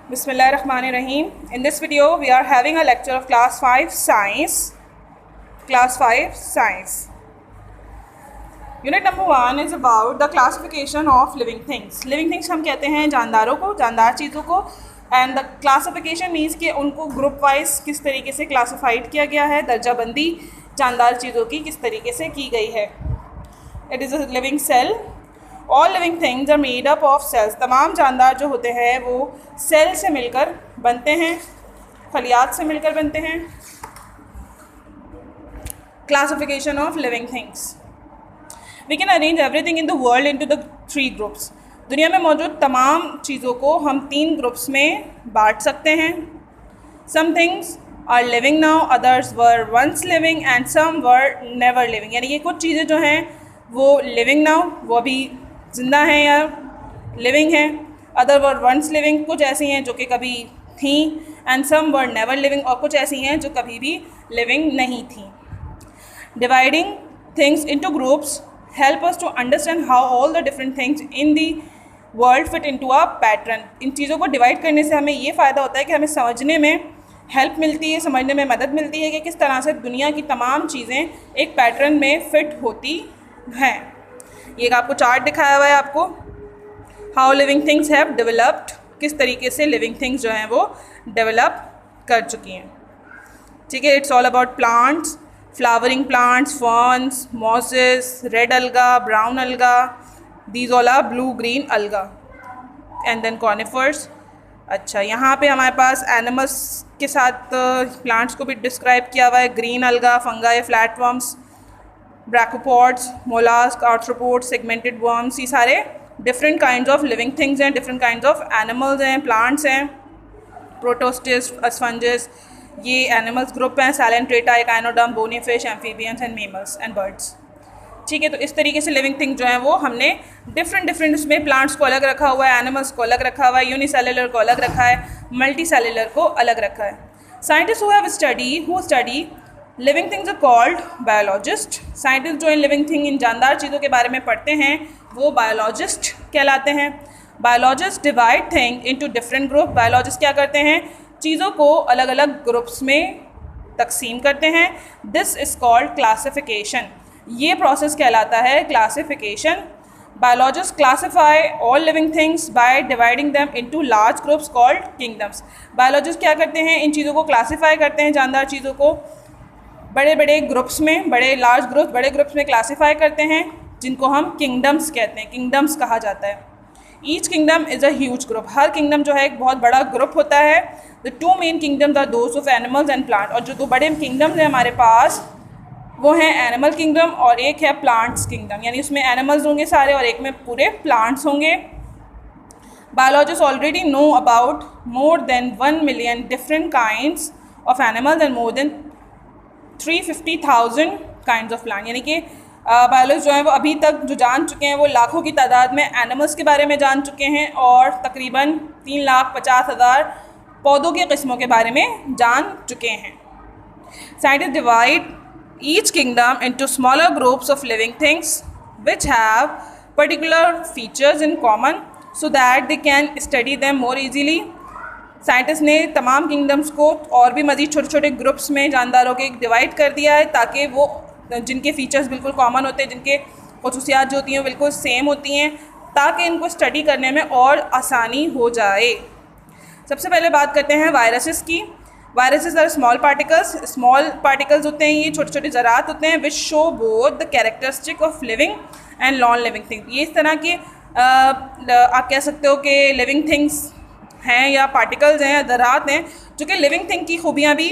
Bismillahirrahmanirrahim. In this video, we are having a lecture of Class 5 Science. Class 5 Science. Unit number 1 is about the classification of living things. Living things हम कहते हैं जानदारों को, जानदार चीज़ों को. And the classification means कि उनको group wise किस तरीके से classified किया गया है, दर्जाबंदी जानदार चीज़ों की किस तरीके से की गई है. It is a living cell. All living things are made up of cells. तमाम जानदार जो होते हैं वो सेल से मिलकर बनते हैं, खलियात से मिलकर बनते हैं. Classification of living things. We can arrange everything in the world into the 3 groups. दुनिया में मौजूद तमाम चीज़ों को हम 3 ग्रुप्स में बांट सकते हैं. Some things are living now, others were once living and some were never living. यानी कि कुछ चीज़ें जो हैं वो लिविंग नाउ, वो अभी ज़िंदा हैं या लिविंग हैं. अदर वर वंस लिविंग, कुछ ऐसी हैं जो कि कभी थीं. And some were never living, और कुछ ऐसी हैं जो कभी भी लिविंग नहीं थीं. Dividing things into groups help us to understand how all the different things in the world fit into a pattern. इन चीज़ों को डिवाइड करने से हमें ये फ़ायदा होता है कि हमें समझने में हेल्प मिलती है, समझने में मदद मिलती है कि किस तरह से दुनिया की तमाम चीज़ें एक पैटर्न में फ़िट होती हैं. ये आपको चार्ट दिखाया हुआ है आपको. How living things have developed, किस तरीके से लिविंग थिंग्स जो हैं वो डेवलप कर चुकी हैं. ठीक है. It's all about plants, flowering plants, ferns, mosses, red algae, brown algae, these all are blue green algae, and then conifers. अच्छा, यहाँ पे हमारे पास एनिमल्स के साथ प्लांट्स को भी डिस्क्राइब किया हुआ है. Green algae, fungi, flatworms, brachiopods, molluscs, arthropods, segmented worms. ये सारे different kinds of living things हैं, डिफरेंट काइंड्स ऑफ एनिमल्स हैं, प्लांट्स हैं. प्रोटोस्टिस, स्पंजेस, ये एनिमल्स ग्रुप हैं. Coelenterata, echinoderm, bony fish, amphibians and mammals and birds. ठीक है. तो इस तरीके से लिविंग थिंग जो है वो हमने डिफरेंट उसमें प्लांट्स को अलग रखा हुआ है, एनिमल्स को अलग रखा हुआ है, यूनिसेलुलर को अलग रखा है, मल्टी सेलुलर को अलग रखा है. Scientist who study living things are called biologist. Scientist जो इन लिविंग थिंग, इन जानदार चीज़ों के बारे में पढ़ते हैं वो बायोलॉजिस्ट कहलाते हैं. Biologist divide thing into different group. Biologist क्या करते हैं, चीज़ों को अलग अलग ग्रुप्स में तकसीम करते हैं. This is called classification. ये प्रोसेस कहलाता है classification. Biologist classify all living things by dividing them into large groups called kingdoms. Biologist क्या करते हैं, इन चीज़ों को क्लासीफाई करते हैं, जानदार चीज़ों को बड़े बड़े ग्रुप्स में, बड़े ग्रुप्स में क्लासीफाई करते हैं, जिनको हम किंगडम्स कहते हैं. किंगडम्स कहा जाता है. Each kingdom is a huge group. हर किंगडम जो है एक बहुत बड़ा ग्रुप होता है. The 2 main kingdoms are those of animals and plant. और जो 2 बड़े किंगडम्स हैं हमारे पास वो हैं एनिमल किंगडम और एक है प्लांट्स किंगडम. यानी उसमें एनिमल्स होंगे सारे और एक में पूरे प्लांट्स होंगे. Biologist already know about more than 1 million different kinds of animals and more than 350,000 kinds of plant. यानी कि बायोलॉजिस्ट जो हैं वो अभी तक जो जान चुके हैं वो लाखों की तादाद में एनिमल्स के बारे में जान चुके हैं और तकरीबन 3,50,000 पौधों की किस्मों के बारे में जान चुके हैं. Scientist divide each kingdom into smaller groups of living things which have particular features in common so that they can study them more easily. Scientist ने तमाम किंगडम्स को और भी मज़ीद छोटे छोटे ग्रुप्स में जानदारों के डिवाइड कर दिया है ताकि वो जिनके फ़ीचर्स बिल्कुल कॉमन होते हैं, जिनके खसूसियात जो होती हैं बिल्कुल सेम होती हैं, ताकि इनको स्टडी करने में और आसानी हो जाए. सबसे पहले बात करते हैं वायरसेस की. वायरसेस आर स्मॉल पार्टिकल्स होते हैं, ये छोटे छोटे ज़रात होते हैं which show both the characteristic of living and non living things. ये इस तरह के आप कह सकते हो कि लिविंग थिंग्स हैं या पार्टिकल्स हैं या ज़रात हैं जो कि लिविंग थिंग की खूबियाँ भी,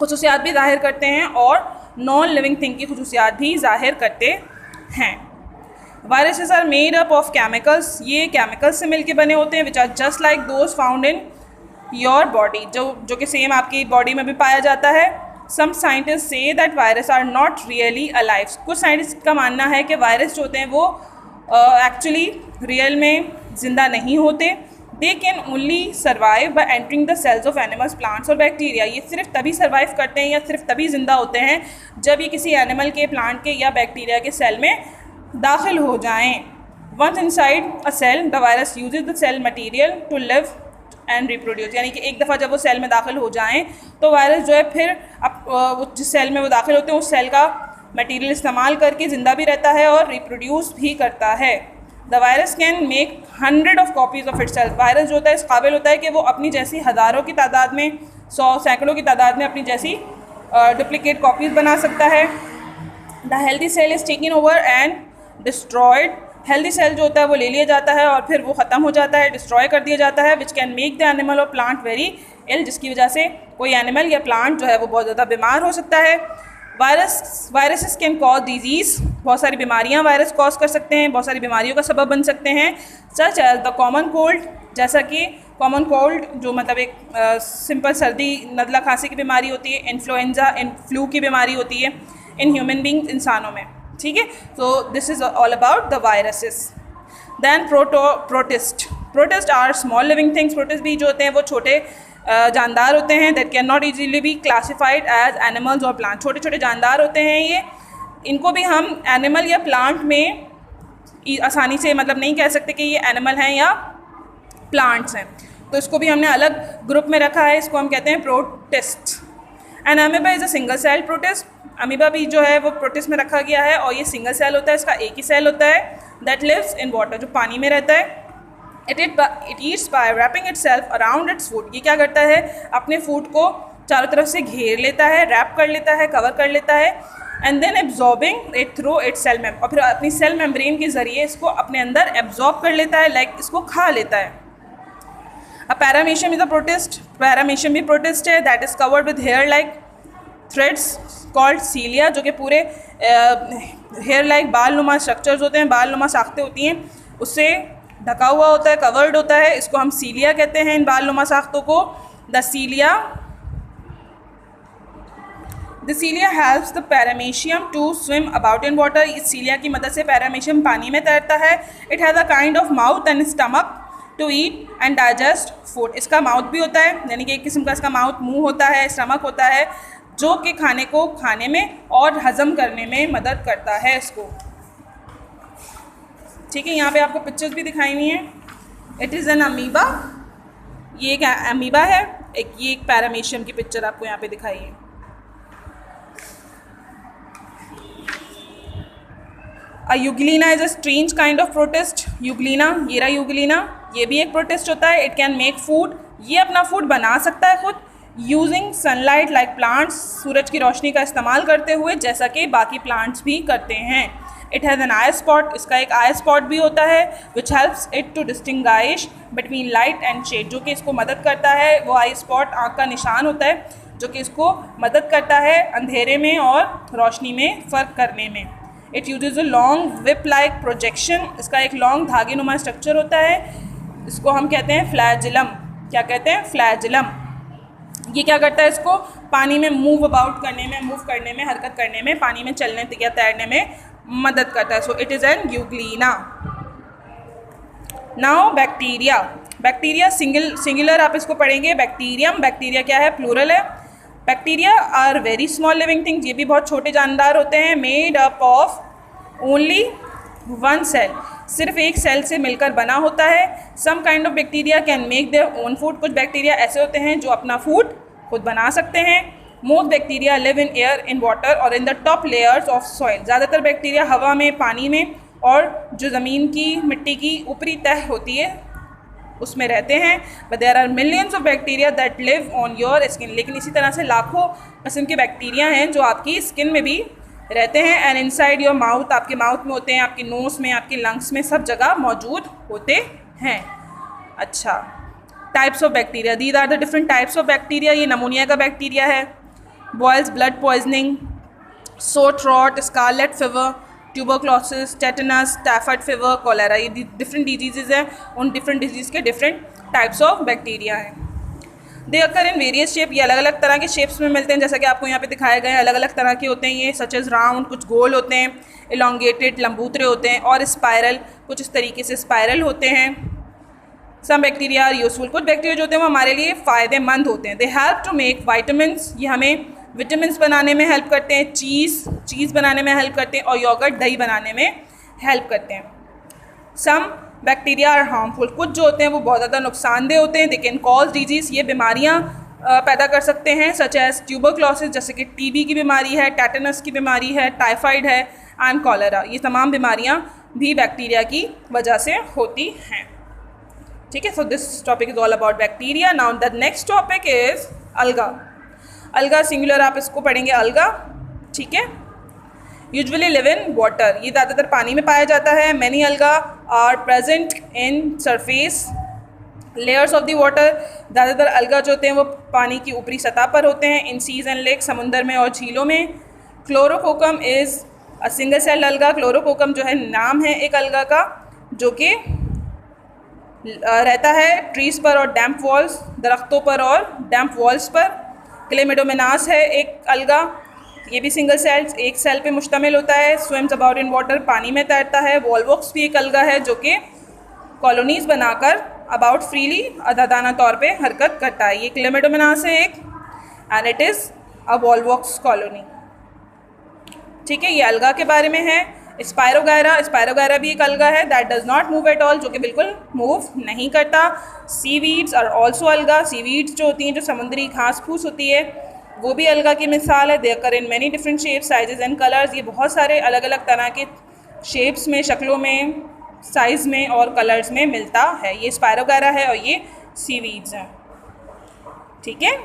खसूसियात भी ज़ाहिर करते हैं और नॉन लिविंग थिंग की खसूसियात भी ज़ाहिर करते हैं. Viruses are made up of chemicals. ये केमिकल्स से मिलके बने होते हैं which are just like those found in your body, जो कि सेम आपकी बॉडी में भी पाया जाता है. Some scientist say that virus are not really alive. कुछ साइंटिस्ट का मानना है कि वायरस जो होते हैं वो एक्चुअली रियल में ज़िंदा नहीं होते. They can only survive by entering the cells of animals, plants और बैक्टीरिया. ये सिर्फ तभी सर्वाइव करते हैं या सिर्फ तभी ज़िंदा होते हैं जब ये किसी एनिमल के, प्लांट के या बैक्टीरिया के सेल में दाखिल हो जाएं. Once inside a cell, the virus uses the cell material to live and reproduce, यानी कि एक दफ़ा जब वो सेल में दाखिल हो जाएं तो वायरस जो है फिर जिस सेल में वो दाखिल होते हैं उस सेल का मटेरियल इस्तेमाल करके ज़िंदा भी रहता है और रिप्रोड्यूस भी करता है। The virus can make 100 of copies of itself. Virus जो होता है इस काबिल होता है कि वो अपनी जैसी हज़ारों की तादाद में, 100 सैकड़ों की तादाद में अपनी जैसी डुप्लीकेट कॉपीज़ बना सकता है। The healthy cell is taken over and destroyed. Healthy cell जो होता है वो ले लिया जाता है और फिर वो ख़त्म हो जाता है, डिस्ट्रॉय कर दिया जाता है। Which can make the animal और प्लांट वेरी इल, जिसकी वजह से कोई एनिमल या प्लांट जो है वो बहुत ज़्यादा बीमार हो सकता है। Viruses can cause disease. बहुत सारी बीमारियाँ वायरस कॉज कर सकते हैं, बहुत सारी बीमारियों का सबब बन सकते हैं। Such as the common cold, जैसा कि कॉमन कोल्ड जो मतलब एक सिंपल सर्दी नज़ला खांसी की बीमारी होती है, इन्फ्लुएंजा फ्लू की बीमारी होती है इन ह्यूमन बींग, इंसानों में, ठीक है। So this is all about the viruses. Than protist are small living things. Protist भी जो होते हैं वो छोटे जानदार होते हैं। That can not easily be classified as animals और प्लांट। छोटे छोटे जानदार होते हैं ये, इनको भी हम एनिमल या प्लांट में आसानी से मतलब नहीं कह सकते कि ये एनिमल हैं या प्लांट्स हैं, तो इसको भी हमने अलग ग्रुप में रखा है, इसको हम कहते हैं protist. And amoeba is a single cell protist. Amoeba भी जो है वो प्रोटिस्ट में रखा गया है और ये सिंगल सेल होता है, इसका एक ही सेल होता है। दैट लिव्स इन वाटर, जो पानी में रहता है। It eats by wrapping itself around its food. ये क्या करता है, अपने फूड को चारों तरफ से घेर लेता है, रैप कर लेता है, कवर कर लेता है। And then absorbing it through its cell मेम, और फिर अपनी सेल मेम्ब्रेन के ज़रिए इसको अपने अंदर एब्जॉर्ब कर लेता है, लाइक इसको खा लेता है। A paramecium is a protist. Paramecium भी प्रोटिस्ट है। That is covered with hair like threads called cilia, जो कि पूरे हेयर लाइक बाल नुमा स्ट्रक्चर्स होते हैं, बाल नुमा साख्तें होती हैं, उससे ढका हुआ होता है, कवर्ड होता है। इसको हम सीलिया कहते हैं, इन बाल नुमा साख्तों को। The cilia helps the paramecium to swim about in water. इस सीलिया की मदद से पैरामीशियम पानी में तैरता है। It has a kind of mouth and stomach to eat and digest food. इसका माउथ भी होता है, यानी कि एक किस्म का इसका माउथ मुंह होता है, स्टमक होता है, जो कि खाने को खाने में और हज़म करने में मदद करता है इसको, ठीक है। यहाँ पे आपको पिक्चर्स भी दिखाई हुई हैं। इट इज़ एन अमीबा, ये एक अमीबा है, ये एक पैरामीशियम की पिक्चर आपको यहाँ पे दिखाई है। Euglena is a strange kind of protist. Euglena, ये रहा यूग्लिना, ये भी एक प्रोटिस्ट होता है। इट कैन मेक फूड, ये अपना फूड बना सकता है खुद, यूजिंग सनलाइट लाइक प्लांट्स, सूरज की रोशनी का इस्तेमाल करते हुए, जैसा कि बाकी प्लांट्स भी करते हैं। It has an eye spot, इसका एक आई स्पॉट भी होता है, which helps it to distinguish between light and shade, जो कि इसको मदद करता है। वो आई स्पॉट आँख का निशान होता है, जो कि इसको मदद करता है अंधेरे में और रोशनी में फ़र्क करने में। It uses a long whip like projection, इसका एक लॉन्ग धागे नुमा स्ट्रक्चर होता है, इसको हम कहते हैं फ्लैजिलम। क्या कहते हैं? फ्लैजिलम। ये क्या करता है, इसको पानी में मूव अबाउट करने में, मूव करने में, हरकत करने में, पानी में चलने या तैरने में मदद करता है। So it is an euglena. Now bacteria. Bacteria singular आप इसको पढ़ेंगे, बैक्टीरियम। बैक्टीरिया क्या है? प्लूरल है। Bacteria are very small living things, ये भी बहुत छोटे जानदार होते हैं। Made up of only one cell, सिर्फ एक सेल से मिलकर बना होता है। Some kind of bacteria can make their own food, कुछ बैक्टीरिया ऐसे होते हैं जो अपना फूड खुद बना सकते हैं। Most bacteria live in air, in water और in the top layers of soil, ज़्यादातर बैक्टीरिया हवा में, पानी में और जो ज़मीन की मिट्टी की ऊपरी तह होती है उसमें रहते हैं। But there are millions of bacteria that live on your skin, लेकिन इसी तरह से लाखों किस्म के बैक्टीरिया हैं जो आपकी स्किन में भी रहते हैं। एंड इनसाइड योर माउथ, आपके माउथ में होते हैं, आपके नोज़ में, आपके लंग्स में, सब जगह मौजूद होते हैं। अच्छा, types of bacteria, these are the different types of bacteria. ये नमूनिया का बैक्टीरिया है, boils blood poisoning, sore throat, scarlet fever, tuberculosis, tetanus, typhoid fever, cholera, ये डिफरेंट डिजीज़ हैं। उन डिफरेंट डिजीज़ के डिफरेंट टाइप्स ऑफ बैक्टीरिया हैं। They occur in various shape, ये अलग अलग तरह के शेप्स में मिलते हैं, जैसा कि आपको यहाँ पे दिखाए गए हैं। अलग अलग तरह के होते हैं ये, सच एज राउंड, कुछ गोल होते हैं, इलोंगेटेड लंबूतरे होते हैं, और स्पायरल, कुछ इस तरीके से स्पायरल होते हैं। सम बैक्टीरिया आर यूजफुल, कुछ बैक्टीरिया जो होते हैं वो हमारे लिए फ़ायदेमंद होते हैं। They help to make vitamins, ये हमें विटामिन्स बनाने में हेल्प करते हैं, चीज़ बनाने में हेल्प करते हैं, और योगर्ट, दही बनाने में हेल्प करते हैं। सम बैक्टीरिया आर हार्मफुल, कुछ जो होते हैं वो बहुत ज़्यादा नुकसानदेह होते हैं। दे कैन कॉज डिजीज़, ये बीमारियाँ पैदा कर सकते हैं, सच एज ट्यूबरक्लोसिस जैसे कि टीबी की बीमारी है, टेटनस की बीमारी है, टाइफाइड है एंड कॉलेरा। ये तमाम बीमारियाँ भी बैक्टीरिया की वजह से होती हैं। ठीक है, so this topic is all about bacteria. Now the next topic is अलगा। अलगा सिंगुलर आप इसको पढ़ेंगे अलगा। ठीक है, यूजुअली लिव इन वाटर, ये ज़्यादातर पानी में पाया जाता है। Many algae are present in surface layers of the water, ज़्यादातर अलगा जो होते हैं वो पानी की ऊपरी सतह पर होते हैं। इन सीज एंड लेक, समुंदर में और झीलों में। क्लोरोकोकम इज़ अ सिंगल सेल अलगा, क्लोरोकोकम जो है नाम है एक अलगा का, जो कि रहता है ट्रीज़ पर और डैम्प वॉल्स, दरख्तों पर और डैम्प वॉल्स पर। क्लेमिडोमोनास है एक अलगा, ये भी सिंगल सेल, एक सेल पे मुश्तमिल होता है। स्विम्स अबाउट इन वाटर, पानी में तैरता है। वॉलवॉक्स भी एक अलगा है जो कि कॉलोनीज़ बनाकर अबाउट फ्रीली आज़ादाना तौर पे हरकत करता है। ये क्लेमिडोमोनास है एक, and it is a Volvox colony. ठीक है, ये अलगा के बारे में है। स्पायरोगायरा, स्पायरोगायरा भी एक अलगा है that does not move at all, जो कि बिल्कुल मूव नहीं करता। सीवीड्स आर ऑल्सो अलगा, सीवीड्स जो होती हैं, जो समुद्री घास फूस होती है, वो भी अलगा की मिसाल है। They occur in many different shapes, sizes and colours, ये बहुत सारे अलग अलग तरह के शेप्स में, शक्लों में, साइज़ में और कलर्स में मिलता है। ये स्पायरोगायरा है और ये सीवीड्स हैं। ठीक है,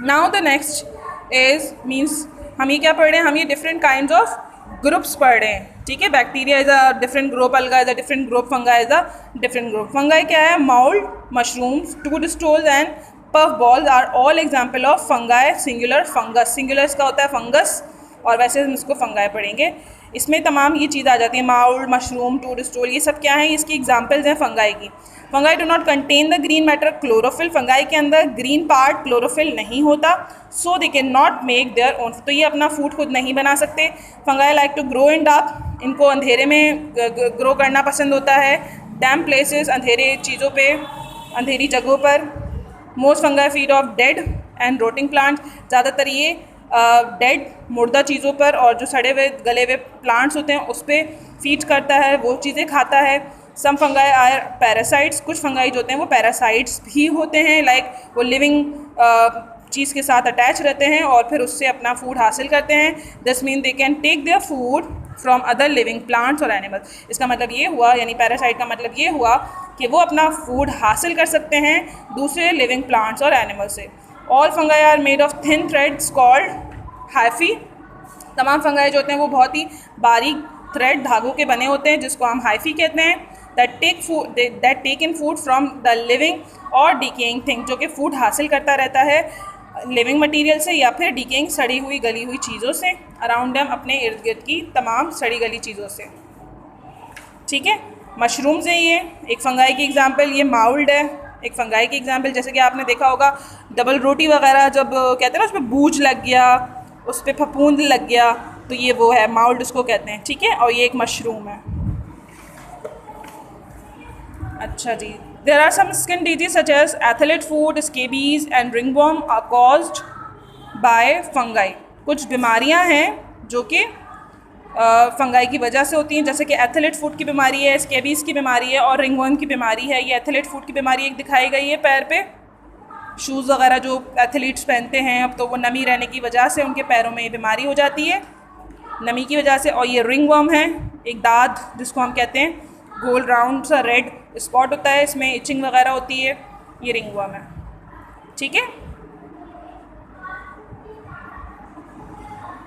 now the next is means हम ये क्या पढ़ रहे हैं, हम ये डिफरेंट काइंड ऑफ ग्रुप्स पढ़ रहे हैं। ठीक है, bacteria is a different group, algae is a different group, fungi is a different group. Fungi क्या है, mould, mushrooms, toadstools and puff balls are all example of fungi singular. Fungus, singular इसका होता है फंगस, और वैसे हम इसको fungi पढ़ेंगे। इसमें तमाम ये चीज़ आ जाती है, माउल्ड, मशरूम, टूडस्टोल, ये सब क्या हैं, इसकी एग्जाम्पल्स हैं फंगाई की। Fungi do not contain the green matter chlorophyll, fungi के अंदर ग्रीन पार्ट क्लोरोफिल नहीं होता। So they can not make their own, तो ये अपना फूड खुद नहीं बना सकते। Fungi like to grow in dark, इनको अंधेरे में ग्रो करना पसंद होता है। डैम प्लेसेस, अंधेरे चीज़ों पे, अंधेरी जगहों पर। Most fungi feed off dead and rotting plants, ज़्यादातर ये डेड मुर्दा चीज़ों पर और जो सड़े हुए गले हुए प्लांट्स होते हैं उस पर फीड करता है, वो चीज़ें खाता है। सम फंगाई आर पैरासाइट्स, कुछ फंगाई जो होते हैं वो पैरासाइट्स भी होते हैं, लाइक वो लिविंग चीज़ के साथ अटैच रहते हैं और फिर उससे अपना फूड हासिल करते हैं। This mean they can take their food from other living plants और एनिमल्स। इसका मतलब ये हुआ, यानी पैरासाइट का मतलब ये हुआ कि वो अपना फूड हासिल कर सकते हैं दूसरे लिविंग प्लांट्स और एनिमल से। All fungi are made of thin threads called hyphae, तमाम फंगाई जो होते हैं वो बहुत ही बारीक थ्रेड धागों के बने होते हैं जिसको हम हाइफी कहते हैं। That take in food from the living और डिकेइंग थिंग, जो कि फूड हासिल करता रहता है लिविंग मटेरियल से या फिर डिकेइंग सड़ी हुई गली हुई चीज़ों से, अराउंड देम, अपने इर्द गिर्द की तमाम सड़ी गली चीज़ों से। ठीक है, मशरूम्स हैं ये एक फंगाई की एग्जांपल, ये माउल्ड है एक फंगाई की एग्जांपल। जैसे कि आपने देखा होगा डबल रोटी वगैरह जब कहते हैं ना उसमें बूझ लग गया, उस पर फफूंद लग गया, तो ये वो है, माउल्ड उसको कहते हैं। ठीक है, और ये एक मशरूम है। अच्छा जी, there are some skin disease such as athlete foot, scabies and ringworm are caused by fungi. कुछ बीमारियां हैं जो कि फंगाई की वजह से होती हैं, जैसे कि एथलीट फूड की बीमारी है, स्केबीज की बीमारी है और रिंगवर्म की बीमारी है। ये एथलीट फूड की बीमारी एक दिखाई गई है पैर पे, शूज़ वगैरह जो एथलीट्स पहनते हैं अब तो वो नमी रहने की वजह से उनके पैरों में ये बीमारी हो जाती है नमी की वजह से। और ये रिंगवर्म है एक दाद जिसको हम कहते हैं, गोल राउंड सा रेड स्पॉट होता है, इसमें इचिंग वगैरह होती है, ये रिंगवर्म है। ठीक है।